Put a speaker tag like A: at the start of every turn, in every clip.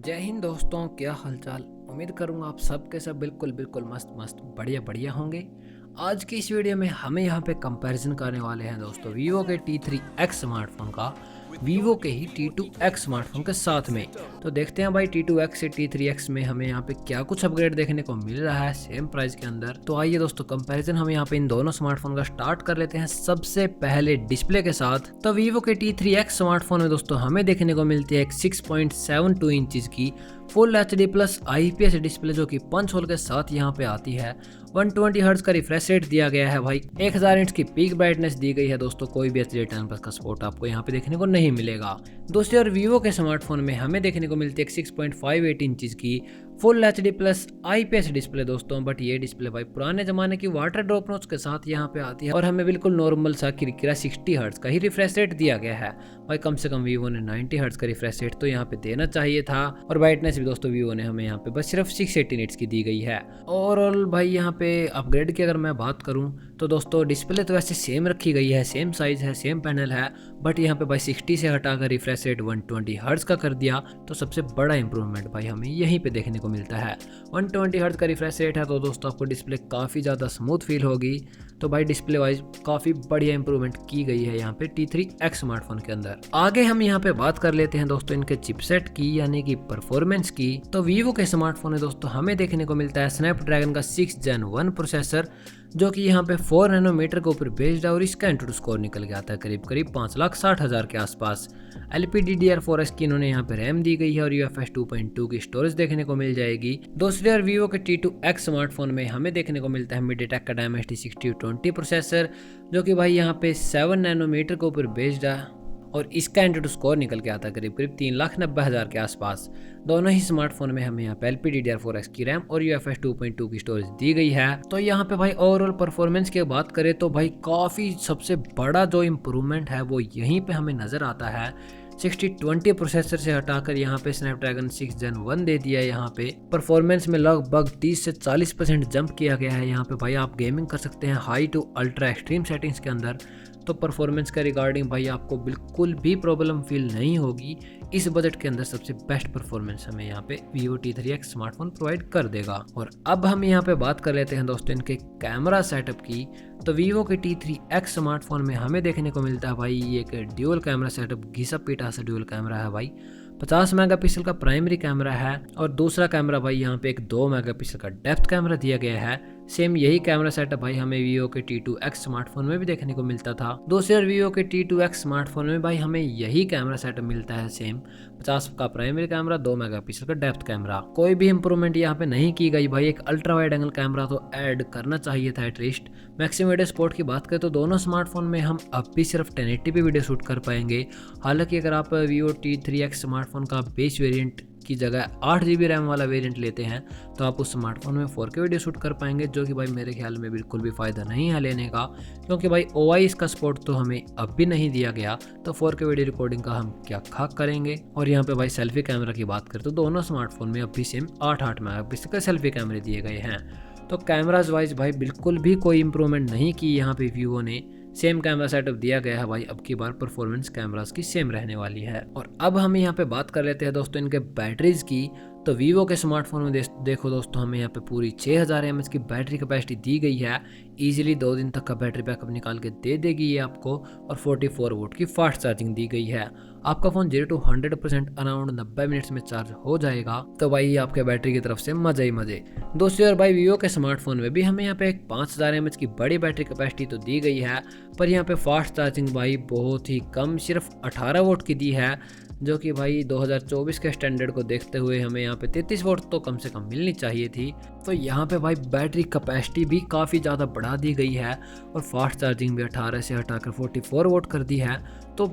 A: जय हिंद दोस्तों, क्या हालचाल। उम्मीद करूंगा आप सब के सब बिल्कुल बिल्कुल मस्त मस्त बढ़िया बढ़िया होंगे। आज की इस वीडियो में हमें यहाँ पे कंपैरिजन करने वाले हैं दोस्तों वीवो के T3X स्मार्टफोन का वीवो के ही T2X स्मार्टफोन के साथ में। तो देखते हैं भाई T2X से T3X में हमें यहाँ पे क्या कुछ अपग्रेड देखने को मिल रहा है सेम प्राइस के अंदर। तो आइए दोस्तों कंपैरिजन हम यहाँ पे इन दोनों स्मार्टफोन का स्टार्ट कर लेते हैं सबसे पहले डिस्प्ले के साथ। तो वीवो के T3X स्मार्टफोन में दोस्तों हमें देखने को मिलती है एक 6.72 इंचज की full HD plus IPS display जो कि पंच होल के साथ यहाँ पे आती है। 120 हर्ट्ज का रिफ्रेश रेट दिया गया है भाई। 1000 इंच की पीक ब्राइटनेस दी गई है दोस्तों। कोई भी HD 10+ का सपोर्ट आपको यहाँ पे देखने को नहीं मिलेगा। दूसरी ओर वीवो के स्मार्टफोन में हमें देखने को मिलती है एक 6.58 इंचज की full HD plus IPS display दोस्तों। बट ये डिस्प्ले भाई पुराने जमाने की वाटर ड्रॉप नोच के साथ यहाँ पे आती है और हमें बिल्कुल नॉर्मल सा किरकिरा 60 हर्ट्ज का ही रिफ्रेश रेट दिया गया है भाई। कम से कम वीवो ने 90 हर्ट्ज का रिफ्रेश रेट तो यहाँ पे देना चाहिए था। और ब्राइटनेस भी दोस्तों वीवो ने हमें यहाँ पे बस सिर्फ 680 निट्स की दी गई है। ओवरऑल भाई यहाँ पे अपग्रेड की अगर मैं बात करूँ तो दोस्तों डिस्प्ले तो वैसे सेम रखी गई है, सेम साइज है, सेम पैनल है। बट यहाँ पे भाई 60 से हटाकर रिफ्रेश रेट 120 हर्ट्ज का कर दिया। तो सबसे बड़ा इंप्रूवमेंट भाई हमें यहीं पे देखने को मिलता है। 120 हर्ट्ज का रिफ्रेश रेट है तो दोस्तों आपको डिस्प्ले काफ़ी ज़्यादा स्मूथ फील होगी। तो भाई डिस्प्ले वाइज काफ़ी बढ़िया इंप्रूवमेंट की गई है यहाँ पे T3X स्मार्टफोन के अंदर। आगे हम यहाँ पे बात कर लेते हैं दोस्तों इनके चिपसेट की यानी कि परफॉर्मेंस की। तो वीवो के स्मार्टफोन में दोस्तों हमें देखने को मिलता है स्नैपड्रैगन का 6 Gen 1 प्रोसेसर जो कि यहाँ पे 4 नैनोमीटर के ऊपर बेस्ड है। और इसका एंट्री स्कोर निकल के आता है करीब करीब 5,60,000 के आसपास। LPDDR4X की इन्होंने यहाँ पे रैम दी गई है और UFS 2.2 की स्टोरेज देखने को मिल जाएगी। दूसरी ओर वीवो के T2X स्मार्टफोन में हमें देखने को मिलता है MediaTek का Dimensity 6220 प्रोसेसर जो कि भाई यहाँ पे 7 नैनोमीटर के ऊपर बेस्ड है। और इसका एंट्री स्कोर निकल के आता है करीब करीब 3,90,000 के आसपास। दोनों ही स्मार्टफोन में हमें यहाँ पे LPDDR4X की रैम और UFS 2.2 की स्टोरेज दी गई है। तो यहाँ पे भाई ओवरऑल परफॉर्मेंस की बात करें तो भाई काफ़ी सबसे बड़ा जो इम्प्रूवमेंट है वो यहीं पे हमें नज़र आता है। 6020 प्रोसेसर से हटाकर यहाँ पे स्नैपड्रैगन 6 Gen 1 दे दिया है। यहाँ पे परफॉर्मेंस में लगभग 30 से 40% जंप किया गया है। यहाँ पे भाई आप गेमिंग कर सकते हैं high to ultra extreme settings के अंदर। तो परफॉर्मेंस का रिगार्डिंग भाई आपको बिल्कुल भी प्रॉब्लम फील नहीं होगी। इस बजट के अंदर सबसे बेस्ट परफॉर्मेंस हमें यहाँ पे वीवो T3X स्मार्टफोन प्रोवाइड कर देगा। और अब हम यहाँ पे बात कर लेते हैं दोस्तों इनके कैमरा सेटअप की। तो वीवो के T3X स्मार्टफोन में हमें देखने को मिलता है भाई एक ड्यूल कैमरा सेटअप, घिसा पीटा सा ड्यूल कैमरा है भाई। 50 मेगापिक्सल का प्राइमरी कैमरा है और दूसरा कैमरा भाई यहाँ पे एक 2 मेगापिक्सल का डेप्थ कैमरा दिया गया है। सेम यही कैमरा सेटअप भाई हमें वीवो के T2X स्मार्टफोन में भी देखने को मिलता था। दूसरे वीवो के T2X स्मार्टफोन में भाई हमें यही कैमरा सेटअप मिलता है सेम। 50 का प्राइमरी कैमरा, 2 मेगापिक्सल का डेप्थ कैमरा। कोई भी इंप्रूवमेंट यहाँ पे नहीं की गई भाई। एक अल्ट्रा वाइड एंगल कैमरा तो ऐड करना चाहिए था एटलीस्ट। मैक्सिमम वीडियो सपोर्ट की बात करें तो दोनों स्मार्टफोन में हम अब भी सिर्फ 1080p वीडियो शूट कर पाएंगे। हालांकि अगर आप वीवो T3X स्मार्टफोन का बेस वेरिएंट की जगह 8GB रैम वाला वेरिएंट लेते हैं तो आप उस स्मार्टफोन में 4K वीडियो शूट कर पाएंगे, जो कि भाई मेरे ख्याल में बिल्कुल भी फ़ायदा नहीं है लेने का। क्योंकि भाई OIS का सपोर्ट तो हमें अब भी नहीं दिया गया। तो 4K वीडियो रिकॉर्डिंग का हम क्या खाक करेंगे। और यहाँ पे भाई सेल्फी कैमरा की बात करें तो दोनों स्मार्टफोन में अब भी सेम 8 मेगापिक्सल के सेल्फी कैमरे दिए गए हैं। तो कैमराज वाइज भाई बिल्कुल भी कोई इंप्रूवमेंट नहीं की यहाँ पे वीवो ने। सेम कैमरा सेटअप दिया गया है भाई। अब की बार परफॉर्मेंस कैमरास की सेम रहने वाली है। और अब हम यहाँ पे बात कर लेते हैं दोस्तों इनके बैटरीज की। तो वीवो के स्मार्टफोन में देखो दोस्तों हमें यहाँ पे पूरी 6000 mAh की बैटरी कैपेसिटी दी गई है। इजीली 2 दिन तक का बैटरी बैकअप निकाल के दे देगी ये आपको। और 44 वोल्ट की फास्ट चार्जिंग दी गई है। आपका फ़ोन 0 to 100% अराउंड 90 मिनट्स में चार्ज हो जाएगा। तो भाई आपके बैटरी की तरफ से मज़े ही मज़े। दूसरी ओर भाई वीवो के स्मार्टफोन में भी हमें यहाँ पे एक 5000 mAh की बड़ी बैटरी कैपेसिटी तो दी गई है। पर यहाँ पे फास्ट चार्जिंग भाई बहुत ही कम, सिर्फ 18 वोल्ट की दी है। जो कि भाई 2024 के स्टैंडर्ड को देखते हुए हमें यहाँ पे 33 वोल्ट तो कम से कम मिलनी चाहिए थी। तो यहाँ पे भाई बैटरी कैपेसिटी भी काफ़ी ज़्यादा बढ़ा दी गई है। और फास्ट चार्जिंग भी 18 से हटाकर 44 वोल्ट कर दी है। तो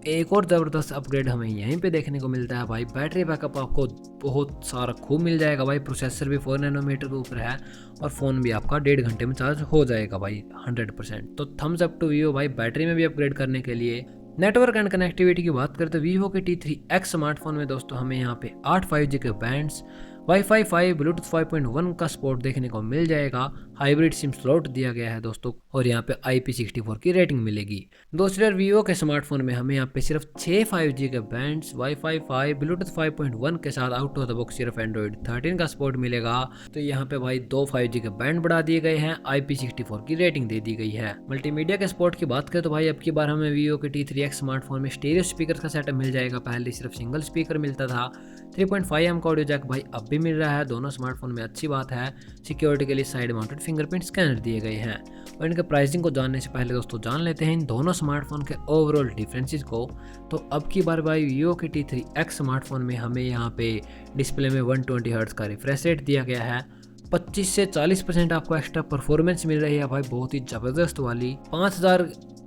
A: एक और ज़बरदस्त अपग्रेड हमें यहीं पे देखने को मिलता है भाई। बैटरी बैकअप आपको बहुत सारा खूब मिल जाएगा भाई। प्रोसेसर भी 4 नैनोमीटर के ऊपर है और फ़ोन भी आपका 1.5 घंटे में चार्ज हो जाएगा भाई 100%। तो थम्स अप टू वीवो भाई बैटरी में भी अपग्रेड करने के लिए। नेटवर्क एंड कनेक्टिविटी की बात करें तो वीवो के T3X स्मार्टफोन में दोस्तों हमें यहाँ पे 8 5G के बैंड्स, वाईफाई 5, ब्लूटूथ 5.1 का सपोर्ट देखने को मिल जाएगा। हाइब्रिड सिम स्लॉट दिया गया है दोस्तों, और यहाँ पे IP64 की रेटिंग मिलेगी। दोस्तों यार वीवो के स्मार्टफोन में हमें यहाँ पे सिर्फ 6 5G के बैंड्स, वाईफाई 5, ब्लूटूथ 5.1 के साथ आउट ऑफ द बॉक्स सिर्फ एंड्रॉइड 13 का सपोर्ट मिलेगा। तो यहाँ पे भाई 2 5G के बैंड बढ़ा दिए गए हैं, IP64 की रेटिंग दे दी गई है। मल्टीमीडिया के सपोर्ट की बात करें तो भाई अब की बार हमें वीवो के T3X स्मार्टफोन में स्टीरियो स्पीकर का सेटअप मिल जाएगा। पहले सिर्फ सिंगल स्पीकर मिलता था। 3.5mm का ऑडियो जैक भाई अब भी मिल रहा है दोनों स्मार्टफोन में, अच्छी बात है। सिक्योरिटी के लिए साइड माउंटेड फिंगरप्रिंट स्कैनर दिए गए हैं। और इनके प्राइसिंग को जानने से पहले दोस्तों जान लेते हैं इन दोनों स्मार्टफोन के ओवरऑल डिफरेंसेस को। तो अब की बार भाई वीवो के T3X स्मार्टफोन में हमें यहाँ पे डिस्प्ले में 120 हर्ट्ज का रिफ्रेश रेट दिया गया है। 25 से 40% आपको एक्स्ट्रा परफॉर्मेंस मिल रही है भाई, बहुत ही ज़बरदस्त वाली।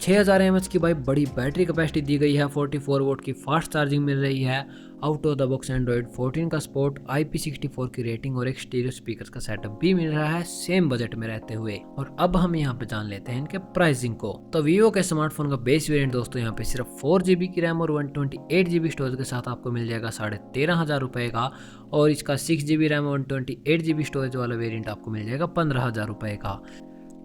A: 6000 mAh की भाई बड़ी बैटरी कैपेसिटी दी गई है। 44 वोल्ट की फास्ट चार्जिंग मिल रही है। Out of the box Android 14 का सपोर्ट, IP64 की रेटिंग और एक स्टीरियो स्पीकर का सेटअप भी मिल रहा है सेम बजट में रहते हुए। और अब हम यहाँ पे जान लेते हैं इनके प्राइसिंग को। तो वीवो के स्मार्टफोन का बेस वेरिएंट दोस्तों यहाँ पे सिर्फ 4GB की रैम और 128GB स्टोरेज के साथ आपको मिल जाएगा 13,500 रुपये का। और इसका 6GB रैम और 128GB स्टोरेज वाला वेरिएंट आपको मिल जाएगा 15,000 रुपये का।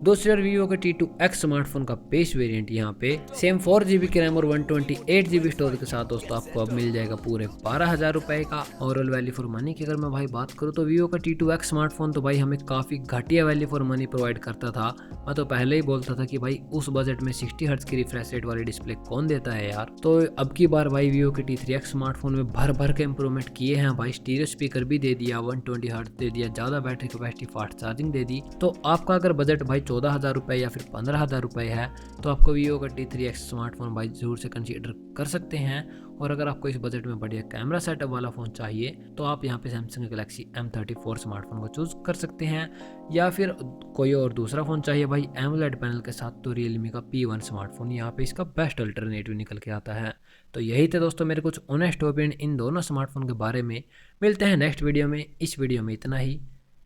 A: दूसरे वीवो के T2X स्मार्टफोन का बेस वेरिएंट यहाँ पे सेम 4GB की रैम और 128GB स्टोरेज के साथ दोस्तों आपको अब मिल जाएगा पूरे 12,000 रुपये का। ओवरऑल वैल्यू फॉर मनी की अगर मैं भाई बात करूँ तो वीवो का T2X स्मार्टफोन तो भाई हमें काफ़ी घटिया वैल्यू फॉर मनी प्रोवाइड करता था। मैं तो पहले ही बोलता था कि भाई उस बजट में 60 हर्ट्ज की रिफ्रेश रेट वाली डिस्प्ले कौन देता है यार। तो अब की बार भाई वीवो के T3X स्मार्टफोन में भर के इंप्रूवमेंट किए हैं भाई। स्टीरियो स्पीकर भी दे दिया, 120 हर्ट्ज दे दिया, ज़्यादा बैटरी कैपेसिटी, फास्ट चार्जिंग दे दी। तो आपका अगर बजट भाई 14,000 रुपये या फिर 15,000 रुपये है तो आपको वीवो का T3X स्मार्टफोन भाई जरूर से कंसीडर कर सकते हैं। और अगर आपको इस बजट में बढ़िया कैमरा सेटअप वाला फ़ोन चाहिए तो आप यहाँ पे सैमसंग गैलेक्सी M34 स्मार्टफोन को चूज़ कर सकते हैं। या फिर कोई और दूसरा फ़ोन चाहिए भाई एमोलेड पैनल के साथ तो रियलमी का P1 स्मार्टफोन यहाँ पे इसका बेस्ट अल्टरनेटिव निकल के आता है। तो यही थे दोस्तों मेरे कुछ ऑनेस्ट ओपिनियन इन दोनों स्मार्टफोन के बारे में। मिलते हैं नेक्स्ट वीडियो में। इस वीडियो में इतना ही।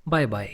A: Bye bye.